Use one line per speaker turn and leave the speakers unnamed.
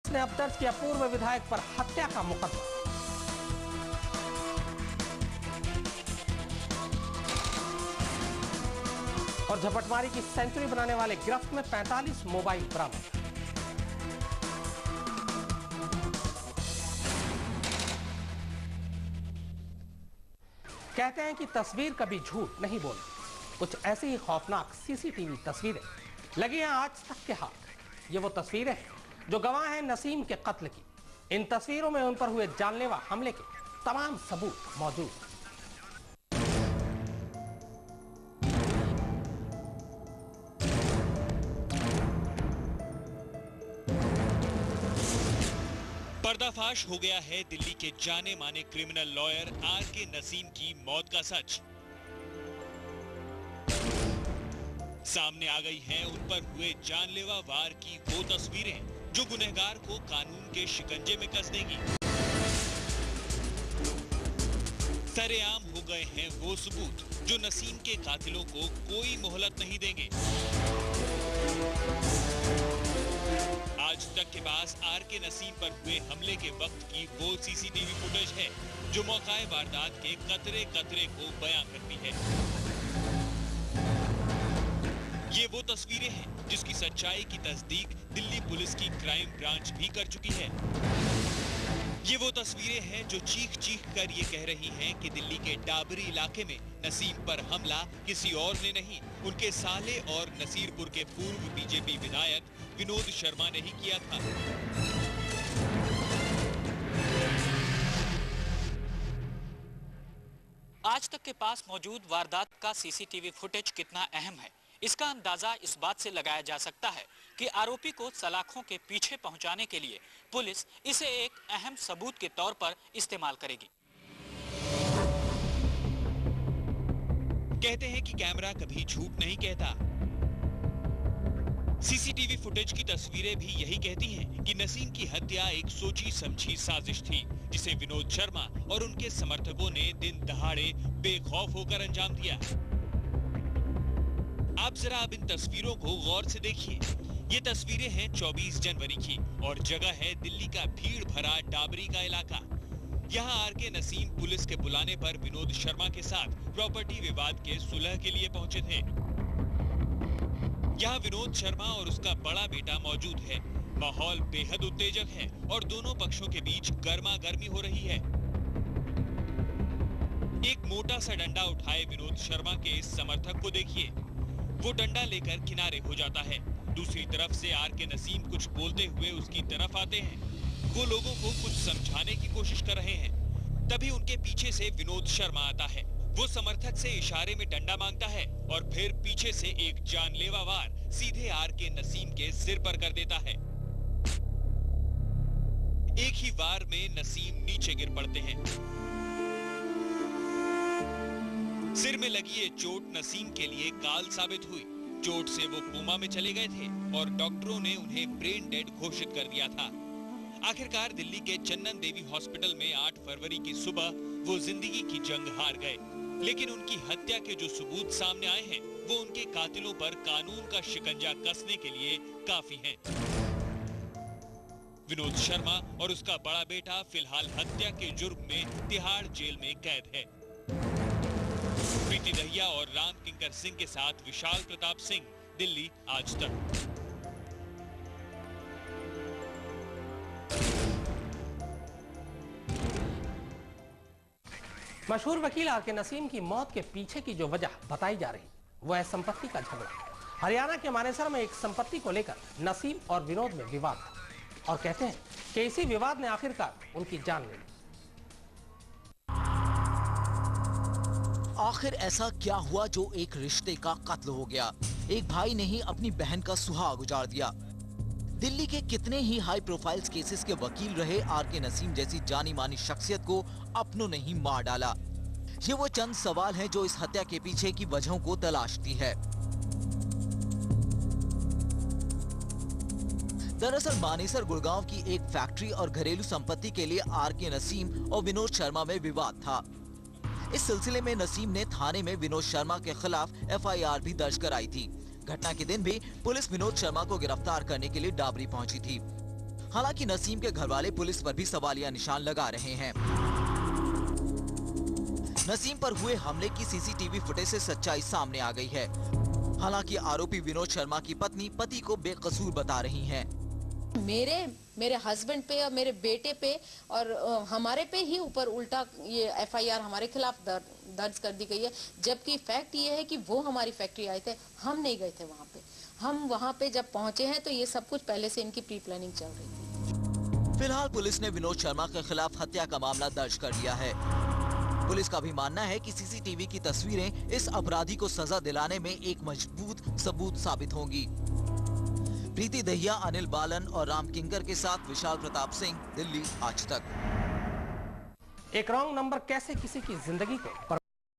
ने अब दर्ज किया पूर्व विधायक पर हत्या का मुकदमा। और झपटमारी की सेंचुरी बनाने वाले गिरफ्त में 45 मोबाइल बरामद। कहते हैं कि तस्वीर कभी झूठ नहीं बोलती। कुछ ऐसी ही खौफनाक सीसीटीवी तस्वीरें लगी हैं आज तक के हाथ। ये वो तस्वीरें हैं जो गवाह हैं नसीम के कत्ल की। इन तस्वीरों में उन पर हुए जानलेवा हमले के तमाम सबूत मौजूद हैं।
पर्दाफाश हो गया है दिल्ली के जाने माने क्रिमिनल लॉयर आर.के. नसीम की मौत का सच। सामने आ गई हैं उन पर हुए जानलेवा वार की वो तस्वीरें जो गुनहगार को कानून के शिकंजे में कस देंगी। सरेआम हो गए हैं वो सबूत जो नसीम के कातिलों को कोई मोहलत नहीं देंगे। आज तक के पास आर.के. नसीम पर हुए हमले के वक्त की वो सीसीटीवी फुटेज है जो मौकाए वारदात के कतरे कतरे को बयां करती है। ये वो तस्वीरें हैं जिसकी सच्चाई की तस्दीक दिल्ली पुलिस की क्राइम ब्रांच भी कर चुकी है। ये वो तस्वीरें हैं जो चीख चीख कर ये कह रही हैं कि दिल्ली के डाबरी इलाके में नसीम पर हमला किसी और ने नहीं, उनके साले और नसीरपुर के पूर्व बीजेपी विधायक विनोद शर्मा ने ही किया था।
आज तक के पास मौजूद वारदात का सीसीटीवी फुटेज कितना अहम है, इसका अंदाजा इस बात से लगाया जा सकता है कि आरोपी को सलाखों के पीछे पहुंचाने के लिए पुलिस इसे एक अहम सबूत के तौर पर इस्तेमाल करेगी।
कहते हैं कि कैमरा कभी झूठ नहीं कहता। सीसीटीवी फुटेज की तस्वीरें भी यही कहती हैं कि नसीम की हत्या एक सोची समझी साजिश थी जिसे विनोद शर्मा और उनके समर्थकों ने दिन दहाड़े बेखौफ होकर अंजाम दिया। आप जरा अब इन तस्वीरों को गौर से देखिए। ये तस्वीरें हैं 24 जनवरी की और जगह है दिल्ली का भीड़ भरा डाबरी का इलाका। यहाँ आर.के. नसीम पुलिस के बुलाने पर विनोद शर्मा के साथ प्रॉपर्टी विवाद के सुलह के लिए पहुंचे थे। यहाँ विनोद शर्मा और उसका बड़ा बेटा मौजूद है। माहौल बेहद उत्तेजक है और दोनों पक्षों के बीच गर्मा गर्मी हो रही है। एक मोटा सा डंडा उठाए विनोद शर्मा के इस समर्थक को देखिए। वो डंडा लेकर किनारे हो जाता है। दूसरी तरफ से आर.के. नसीम कुछ बोलते हुए उसकी तरफ आते हैं। वो लोगों को कुछ समझाने की कोशिश कर रहे हैं। तभी उनके पीछे से विनोद शर्मा आता है। वो समर्थक से इशारे में डंडा मांगता है और फिर पीछे से एक जानलेवा वार सीधे आर.के. नसीम के सिर पर कर देता है। एक ही वार में नसीम नीचे गिर पड़ते हैं। सिर में लगी ये चोट नसीम के लिए काल साबित हुई। चोट से वो कोमा में चले गए थे और डॉक्टरों ने उन्हें ब्रेन डेड घोषित कर दिया था। आखिरकार दिल्ली के चन्नन देवी हॉस्पिटल में 8 फरवरी की सुबह वो जिंदगी की जंग हार गए। लेकिन उनकी हत्या के जो सबूत सामने आए हैं वो उनके कातिलों पर कानून का शिकंजा कसने के लिए काफी हैं। विनोद शर्मा और उसका बड़ा बेटा फिलहाल हत्या के जुर्म में तिहाड़ जेल में कैद है। प्रीति दहिया और राम किंकर सिंह के साथ विशाल प्रताप सिंह, दिल्ली आज तक।
मशहूर वकील आर.के. नसीम की मौत के पीछे की जो वजह बताई जा रही वो है संपत्ति का झगड़ा। हरियाणा के मानेसर में एक संपत्ति को लेकर नसीम और विनोद में विवाद था और कहते हैं कि इसी विवाद ने आखिरकार उनकी जान ले ली।
आखिर ऐसा क्या हुआ जो एक रिश्ते का कत्ल हो गया? एक भाई ने ही अपनी बहन का सुहाग उजाड़ दिया। दिल्ली के कितने ही हाई प्रोफाइल केसेस के वकील रहे आर.के. नसीम जैसी जानी मानी शख्सियत को अपनों ने ही मार डाला। ये वो चंद सवाल हैं जो इस हत्या के पीछे की वजहों को तलाशती है। दरअसल मानेसर गुड़गांव की एक फैक्ट्री और घरेलू संपत्ति के लिए आर.के. नसीम और विनोद शर्मा में विवाद था। इस सिलसिले में नसीम ने थाने में विनोद शर्मा के खिलाफ एफआईआर भी दर्ज कराई थी। घटना के दिन भी पुलिस विनोद शर्मा को गिरफ्तार करने के लिए डाबरी पहुंची थी। हालांकि नसीम के घरवाले पुलिस पर भी सवालिया निशान लगा रहे हैं। नसीम पर हुए हमले की सीसीटीवी फुटेज से सच्चाई सामने आ गई है। हालांकि आरोपी विनोद शर्मा की पत्नी पति को बेकसूर बता रही हैं।
मेरे हस्बैंड पे और मेरे बेटे पे और हमारे पे ही ऊपर उल्टा ये एफआईआर हमारे खिलाफ दर्ज कर दी गई है, जबकि फैक्ट ये है कि वो हमारी फैक्ट्री आए थे, हम नहीं गए थे वहाँ पे। हम वहाँ पे जब पहुँचे हैं तो ये सब कुछ पहले से इनकी प्री प्लानिंग चल रही थी।
फिलहाल पुलिस ने विनोद शर्मा के खिलाफ हत्या का मामला दर्ज कर लिया है। पुलिस का भी मानना है कि सीसीटीवी की तस्वीरें इस अपराधी को सजा दिलाने में एक मजबूत सबूत साबित होंगी। प्रीति दहिया, अनिल बालन और राम किंकर के साथ विशाल प्रताप सिंह, दिल्ली, आज तक।
एक रॉन्ग नंबर कैसे किसी की जिंदगी को